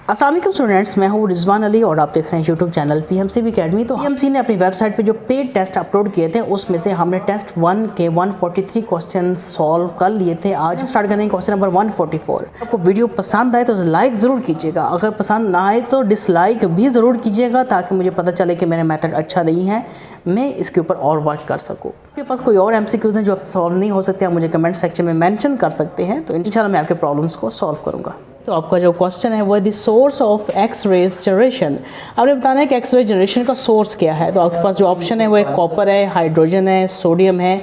अस्सलाम वालेकुम स्टूडेंट्स, मैं हूँ रिजवान अली और आप देख रहे हैं यूट्यूब चैनल पीएमसी अकेडमी। तो पीएमसी ने अपनी वेबसाइट पे जो पेड टेस्ट अपलोड किए थे उसमें से हमने टेस्ट 1 के 143 क्वेश्चन सॉल्व कर लिए थे। आज हम स्टार्ट करेंगे क्वेश्चन नंबर 144। आपको वीडियो पसंद आए तो लाइक ज़रूर कीजिएगा, अगर पसंद ना आए तो डिसलाइक भी ज़रूर कीजिएगा ताकि मुझे पता चले कि मेरा मेथड अच्छा नहीं है, मैं इसके ऊपर और वर्क कर सकूँ। आपके पास कोई और MCQs हैं जो आप सॉल्व नहीं हो सकते, आप मुझे कमेंट सेक्शन में मेंशन कर सकते हैं, तो इंशाल्लाह मैं आपके प्रॉब्लम्स को सॉल्व करूँगा। तो आपका जो क्वेश्चन है वो है the source of X rays generation. आपने बताना है कि एक्स रे जनरेशन का सोर्स क्या है। तो आपके पास जो ऑप्शन है वो एक कॉपर है, हाइड्रोजन है, सोडियम है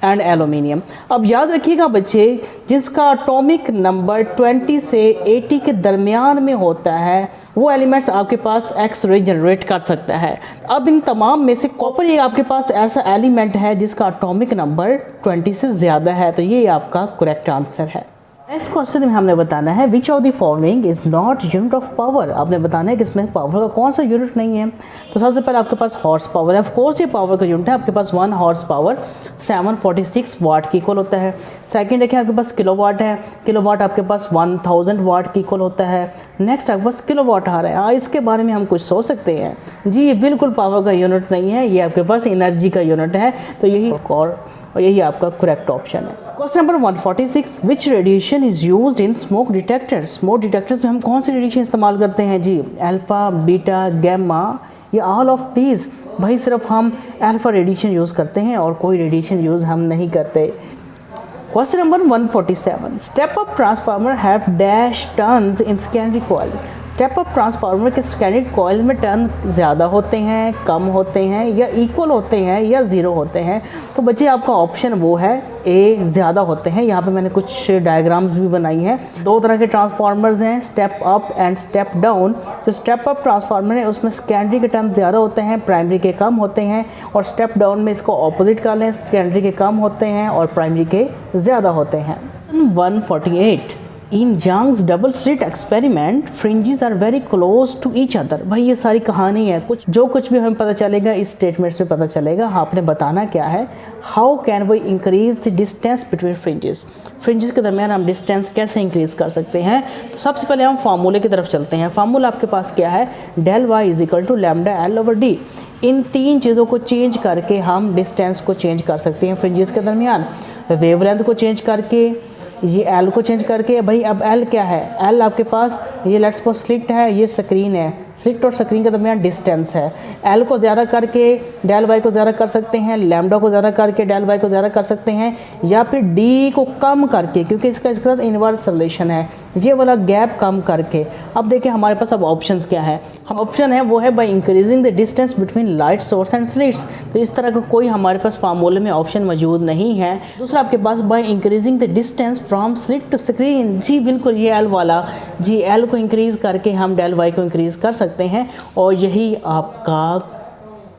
एंड एल्यूमिनियम। अब याद रखिएगा बच्चे, जिसका एटॉमिक नंबर 20 से 80 के दरमियान में होता है वो एलिमेंट्स आपके पास एक्स रे जनरेट कर सकता है। अब इन तमाम में से कॉपर ये आपके पास ऐसा एलिमेंट है जिसका एटॉमिक नंबर 20 से ज़्यादा है, तो ये आपका करेक्ट आंसर है। नेक्स्ट क्वेश्चन में हमने बताना है which of the following is not unit of power. आपने बताना है कि इसमें पावर का कौन सा यूनिट नहीं है। तो सबसे पहले आपके पास हॉर्स पावर है, ऑफ कोर्स ये पावर का यूनिट है। आपके पास 1 हॉर्स पावर 746 वाट की इक्वल होता है। सेकंड देखिए आपके पास किलोवाट है, किलोवाट आपके पास 1000 वाट की इक्वल होता है। नेक्स्ट आपके पास किलोवाट आ रहा है, इसके बारे में हम कुछ सोच सकते हैं जी, ये बिल्कुल पावर का यूनिट नहीं है, ये आपके पास एनर्जी का यूनिट है। तो यही और यही आपका करेक्ट ऑप्शन है। Question number 146 which radiation is used in smoke detectors. Smoke detectors में हम कौन सी रेडिएशन इस्तेमाल करते हैं जी? अल्फा, बीटा, गैमा या ऑल ऑफ दीज? भाई सिर्फ हम अल्फा रेडिएशन यूज़ करते हैं और कोई रेडिएशन यूज़ हम नहीं करते। Question number 147 step up transformer have dash turns in secondary coil. Step up transformer के सेकेंडरी कॉइल में टर्न ज़्यादा होते हैं, कम होते हैं या इक्वल होते हैं या ज़ीरो होते हैं? तो बच्चे आपका ऑप्शन वो है ए, ज़्यादा होते हैं। यहाँ पे मैंने कुछ डायग्राम्स भी बनाई हैं। दो तरह के ट्रांसफार्मर्स हैं, step up and step down. जो स्टेप अप ट्रांसफार्मर है उसमें सेकेंडरी के टर्न ज़्यादा होते हैं, प्राइमरी के कम होते हैं, और स्टेप डाउन में इसको ऑपोजिट कर लें, सेकेंडरी के कम होते हैं और प्राइमरी के ज़्यादा होते हैं। 148 in Young's double slit experiment fringes are very close to each other. भाई ये सारी कहानी है, कुछ भी हमें पता चलेगा इस स्टेटमेंट से पता चलेगा। आपने बताना क्या है, how can we increase the distance between fringes. Fringes के दरमियान हम डिस्टेंस कैसे इंक्रीज कर सकते हैं? तो सबसे पहले हम फार्मूले की तरफ चलते हैं। फार्मूला आपके पास क्या है, del Y is equal to lambda L over D. इन तीन चीज़ों को चेंज करके हम डिस्टेंस को चेंज कर सकते हैं फ्रिंजेस के दरमियान। वेवलेंथ को चेंज करके, ये एल को चेंज करके। भाई अब एल क्या है, एल आपके पास ये लेट्स सपोज स्लिट है, ये स्क्रीन है, स्लिट और स्क्रीन के दरमियान डिस्टेंस है। एल को ज़्यादा करके डेल वाई को ज़्यादा कर सकते हैं, लैम्डा को ज़्यादा करके डेल वाई को ज़्यादा कर सकते हैं, या फिर डी को कम करके, क्योंकि इसके साथ इन्वर्स रिलेशन है, ये वाला गैप कम करके। अब देखिए हमारे पास अब ऑप्शंस क्या है। हम ऑप्शन है वो है bye increasing the distance between light source and slits. तो इस तरह का कोई हमारे पास फार्मूले में ऑप्शन मौजूद नहीं है। दूसरा आपके पास by increasing the distance from slit to screen. जी बिल्कुल ये एल वाला, जी एल को इंक्रीज करके हम डेल वाई को इंक्रीज कर सकते हैं, और यही आपका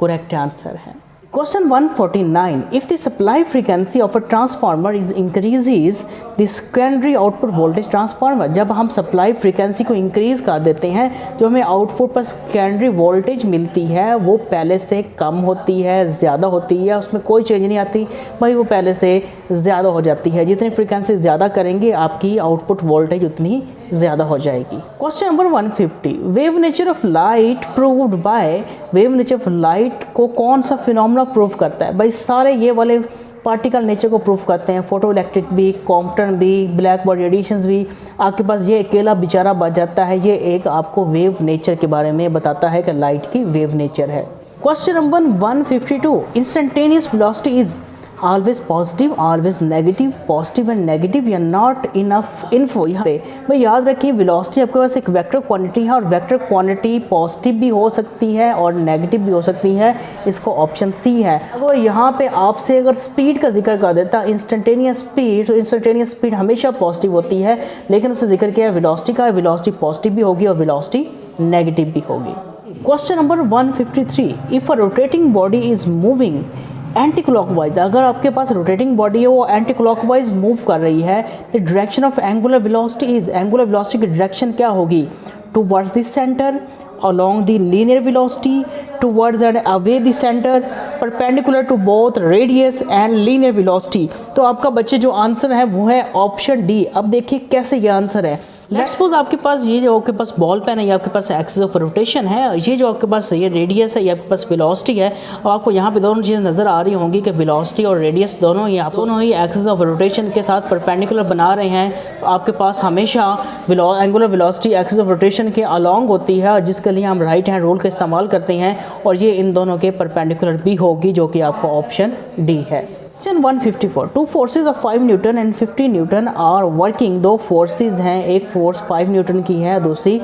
करेक्ट आंसर है। Question 149 if the supply frequency of a transformer is increases the secondary output voltage transformer। जब हम सप्लाई फ्रीक्वेंसी को इंक्रीज कर देते हैं, जो हमें आउटपुट पर सेकेंडरी वोल्टेज मिलती है वो पहले से कम होती है, ज़्यादा होती है, उसमें कोई चेंज नहीं आती, भाई वो पहले से ज़्यादा हो जाती है। जितनी फ्रीक्वेंसी ज़्यादा करेंगे आपकी आउटपुट वोल्टेज उतनी ज़्यादा हो जाएगी। Question number 150 wave nature of light proved bye. Wave nature of light को कौन सा फिनोमेना प्रूव करता है? भाई सारे ये वाले पार्टिकल नेचर को प्रूव करते हैं, फोटो इलेक्ट्रिक भी, कॉम्पटन भी, ब्लैक बॉडी रेडिएशंस भी। आपके पास ये अकेला बेचारा बच जाता है, ये एक आपको वेव नेचर के बारे में बताता है कि लाइट की वेव नेचर है। Question number 152 instantaneous velocity is always positive, always negative, positive and negative या नॉट इनफ इन्फो। यहाँ पे भाई याद रखिए वेलोसिटी आपके पास एक वेक्टर क्वांटिटी है, और वेक्टर क्वांटिटी पॉजिटिव भी हो सकती है और नेगेटिव भी हो सकती है। इसको ऑप्शन सी है। अगर यहाँ पे आपसे अगर स्पीड का जिक्र कर देता इंस्टेंटेनियस स्पीड, तो इंस्टेंटेनियस स्पीड हमेशा पॉजिटिव होती है, लेकिन उससे जिक्र किया है वेलोसिटी का, वेलोसिटी पॉजिटिव भी होगी और वेलोसिटी नेगेटिव भी होगी। Question number 153 if a rotating body is moving anti clockwise. अगर आपके पास रोटेटिंग बॉडी है वो एंटी क्लॉकवाइज मूव कर रही है, the direction of angular velocity is. Angular velocity की डायरेक्शन क्या होगी? Towards the centre, along the linear velocity, towards and away the center, perpendicular to both radius and linear velocity। तो आपका बच्चे जो आंसर है वो है ऑप्शन डी। अब देखिए कैसे ये आंसर है, लेट्स सपोज आपके पास ये जो आपके पास बॉल पेन है, ये आपके पास एक्सिस ऑफ रोटेशन है, ये जो आपके पास ये रेडियस है, ये आपके पास वेलोसिटी है, और आपको यहाँ पे दोनों चीज़ें नज़र आ रही होंगी कि वेलोसिटी और रेडियस दोनों ही एक्सिस ऑफ रोटेशन के साथ परपेंडिकुलर बना रहे हैं। आपके पास हमेशा angular velocity axis of rotation के अलॉन्ग होती है, जिसके लिए हम राइट हैंड रूल का इस्तेमाल करते हैं, और ये इन दोनों के परपेंडिकुलर भी होगी, जो कि आपका ऑप्शन डी है। Question 154, two forces of 5 newton and 50 newton are working. दो फोर्सेज हैं, एक फोर्स 5 न्यूटन की है, दूसरी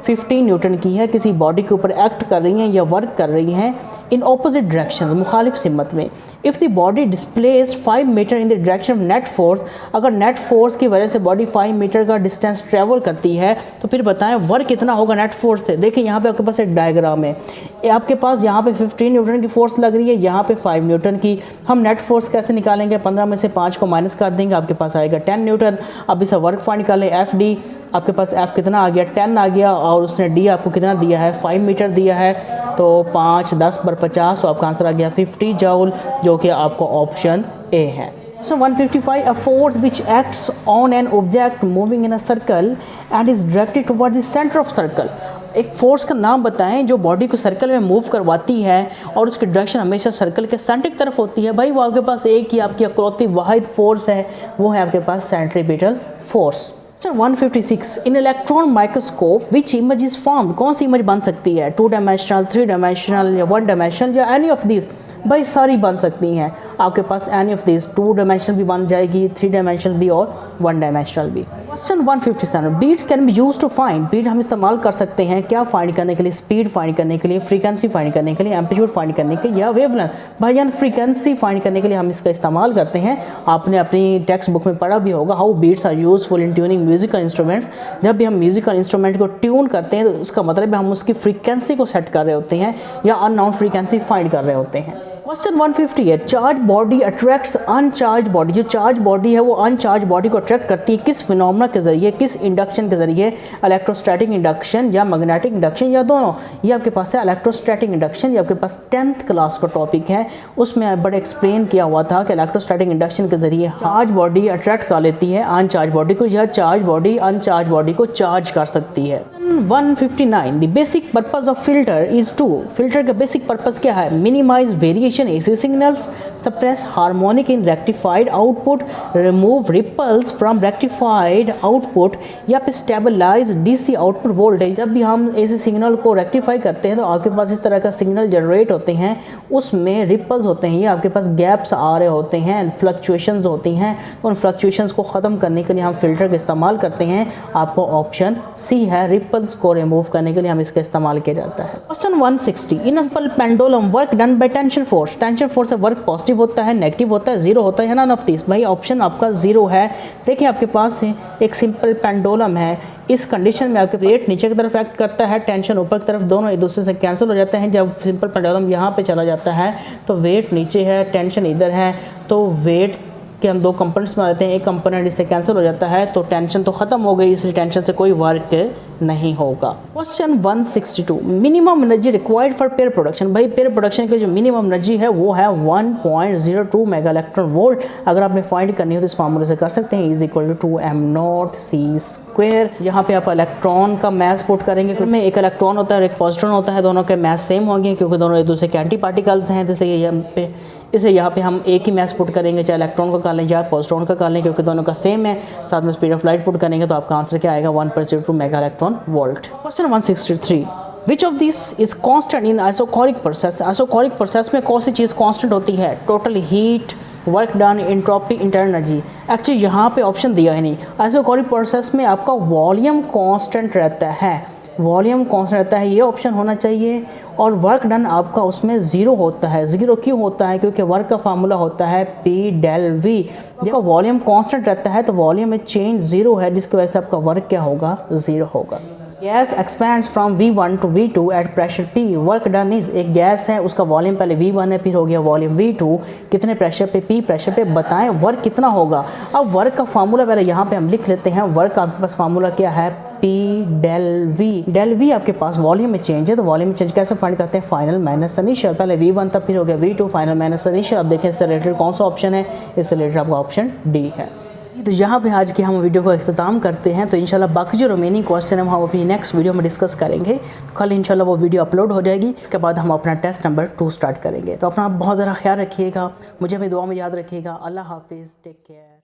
50 न्यूटन की है, किसी बॉडी के ऊपर एक्ट कर रही हैं या वर्क कर रही हैं इन ऑपोजिट डायरेक्शन, मुखालिफ सिमत में। If the body displaces 5 metre in the direction of net force, अगर नेट फोर्स की वजह से बॉडी 5 मीटर का डिस्टेंस ट्रेवल करती है, तो फिर बताएं वर्क कितना होगा नेट फोर्स से। देखिए यहाँ पे आपके पास एक डायग्राम है, आपके पास यहाँ पे 15 न्यूटन की फोर्स लग रही है, यहाँ पे 5 न्यूटन की। हम नेट फोर्स कैसे निकालेंगे? 15 में से 5 को माइनस कर देंगे, आपके पास आएगा 10 न्यूटन। अब इसे वर्क फाइंड निकालें, एफ डी, आपके पास एफ कितना आ गया? 10 आ गया, और उसने डी आपको कितना दिया है? 5 मीटर दिया है, तो 5 10 पर 50, तो आपका आंसर आ गया 50 जूल, जो कि आपको ऑप्शन ए है। So 155, a force which acts on an object moving in a circle and is directed toward the center of circle। एक फोर्स का नाम बताएं जो बॉडी को सर्कल में मूव करवाती है और उसकी डायरेक्शन हमेशा सर्कल के सेंटर की तरफ होती है। भाई वो आपके पास एक ही आपकी अकलौती वाहिद फोर्स है, वो है आपके पास centripetal force. 156, in electron microscope which image is formed. कौन सी इमेज बन सकती है? 2 डायमेंशनल, 3 डायमेंशनल या 1 डायमेंशनल या एनी ऑफ दिस? भाई सारी बन सकती हैं आपके पास, एनी ऑफ दिस। 2 डायमेंशनल भी बन जाएगी, 3 डायमेंशनल भी और 1 डायमेंशल भी। Question 157, beats can be use to find. Beat हम इस्तेमाल कर सकते हैं क्या फाइंड करने के लिए? स्पीड फाइंड करने के लिए, फ्रीक्वेंसी फाइंड करने के लिए, एम्पलीट्यूड फाइंड करने के लिए, या वेवलेंथ। भाई यानी फ्रीक्वेंसी फाइंड करने के लिए हम इसका इस्तेमाल करते हैं। आपने अपनी टेक्स्ट बुक में पढ़ा भी होगा, how beats are useful in tuning musical instruments. जब भी हम म्यूजिकल इंस्ट्रूमेंट को ट्यून करते हैं तो उसका मतलब है हम उसकी फ्रीक्वेंसी को सेट कर रहे होते हैं या अननोन फ्रीक्वेंसी फाइंड कर रहे होते हैं। Question 158, charge body attracts uncharged body. जो चार्ज बॉडी है वो अनचार्ज बॉडी को अट्रैक्ट करती है किस फिनोमेना के जरिए, किस इंडक्शन के जरिए? इलेक्ट्रोस्टैटिक इंडक्शन या मैग्नेटिक इंडक्शन या दोनों? ये आपके पास है इलेक्ट्रोस्टैटिक इंडक्शन। ये आपके पास 10th क्लास का टॉपिक है, उसमें बड़ा एक्सप्लेन किया हुआ था कि इलेक्ट्रोस्टैटिक इंडक्शन के जरिए चार्ज बॉडी अट्रैक्ट कर लेती है अनचार्ज बॉडी को, या चार्ज बॉडी अनचार्ज बॉडी को चार्ज कर सकती है। 159, the basic purpose of filter is to. Filter का बेसिक पर्पस क्या है? Minimize variation AC signals, suppress harmonic in rectified output, remove ripples from rectified output, या फिर stabilize DC output voltage। जब भी हम AC सिग्नल को रेक्टिफाई करते हैं तो आपके पास इस तरह का सिग्नल जनरेट होते हैं, उसमें रिपल्स होते हैं, ये आपके पास गैप्स आ रहे होते हैं, फ्लक्चुएशंस होती हैं। उन फ्लक्चुएशंस को ख़त्म करने के लिए हम फिल्टर का इस्तेमाल करते हैं। आपको ऑप्शन सी है, रिपल्स को रिमूव करने के लिए हम इसका इस्तेमाल किया जाता है। Question 160, in a pendulum work done by tension force. Tension force से वर्क पॉजिटिव होता है, नेगेटिव होता है, जीरो होता है, नन ऑफ दिस। भाई ऑप्शन आपका जीरो है। देखिए आपके पास एक सिंपल पेंडुलम है, इस कंडीशन में आपके वेट नीचे की तरफ एक्ट करता है, टेंशन ऊपर की तरफ, दोनों एक दूसरे से कैंसिल हो जाते हैं। जब सिंपल पेंडुलम यहाँ पे चला जाता है तो वेट नीचे है, टेंशन इधर है, तो वेट कि हम 2 कंपोनेंट्स में रहते हैं, एक कंपोनेंट इससे कैंसिल हो जाता है, तो टेंशन तो ख़त्म हो गई, इसलिए टेंशन से कोई वर्क नहीं होगा। Question 162, minimum energy required for pair production. भाई पेयर प्रोडक्शन की जो मिनिमम एनर्जी है वो है 1.02 मेगा इलेक्ट्रॉन वोल्ट। अगर आपने फाइंड करनी हो तो इस फार्मूले से कर सकते हैं, इज इक्वल टू 2m0c²। यहाँ पे आप इलेक्ट्रॉन का मैस पुट करेंगे, क्योंकि एक इलेक्ट्रॉन होता है और एक पॉजिट्रॉन होता है, दोनों के मैस सेम होंगे क्योंकि दोनों एक दूसरे के एंटी पार्टिकल्स हैं, इसलिए यहाँ पे हम एक ही मैस पुट करेंगे, चाहे इलेक्ट्रॉन का कर लें चाहे पॉजिट्रॉन का कर लें, क्योंकि दोनों का सेम है। साथ में स्पीड ऑफ लाइट पुट करेंगे तो आपका आंसर क्या आएगा? 1.02 mega electron volt. Question 163, which of this is constant in isochoric process. Isochoric process में कौन सी चीज़ कांस्टेंट होती है? Total heat, work done, entropy, internal energy. Actually यहाँ पे ऑप्शन दिया है नहीं। आइसोकोरिक प्रोसेस में आपका वॉल्यूम कांस्टेंट रहता है, वॉल्यूम कांस्टेंट रहता है, ये ऑप्शन होना चाहिए। और वर्क डन आपका उसमें ज़ीरो होता है। ज़ीरो क्यों होता है? क्योंकि वर्क का फार्मूला होता है P∆V। जब वॉल्यूम कांस्टेंट रहता है तो वॉल्यूम में चेंज ज़ीरो है, जिसकी वजह से आपका वर्क क्या होगा? ज़ीरो होगा। Gas expands from V1 to V2 at pressure P। Work done is, एक गैस है, उसका वॉल्यूम पहले V1 है, फिर हो गया वॉल्यूम V2, कितने प्रेशर पे? P प्रेशर पे। बताएं वर्क कितना होगा? अब वर्क का फार्मूला पहले यहाँ पे हम लिख लेते हैं। वर्क का आपके पास फार्मूला क्या है? P∆V। ∆V आपके पास वॉल्यूम में चेंज है, तो वॉल्यूम में चेंज कैसे फाइंड करते हैं? Final minus initial. पहले V1 था, फिर हो गया V2, फाइनल माइनस इनिशियल। अब देखें इससे रिलेटेड कौन सा ऑप्शन है? इससे रिलेटेड आपका ऑप्शन डी है। तो यहाँ पे आज की हम वीडियो को इख्तिताम करते हैं। तो इंशाल्लाह बाकी जो रिमेनिंग क्वेश्चन है हम अपनी नेक्स्ट वीडियो में डिस्कस करेंगे। कल इंशाल्लाह वो वीडियो अपलोड हो जाएगी। इसके बाद हम अपना टेस्ट नंबर 2 स्टार्ट करेंगे। तो अपना बहुत ज़रा ख्याल रखिएगा, मुझे अपनी दुआ में याद रखिएगा। अल्लाह हाफिज़, टेक केयर।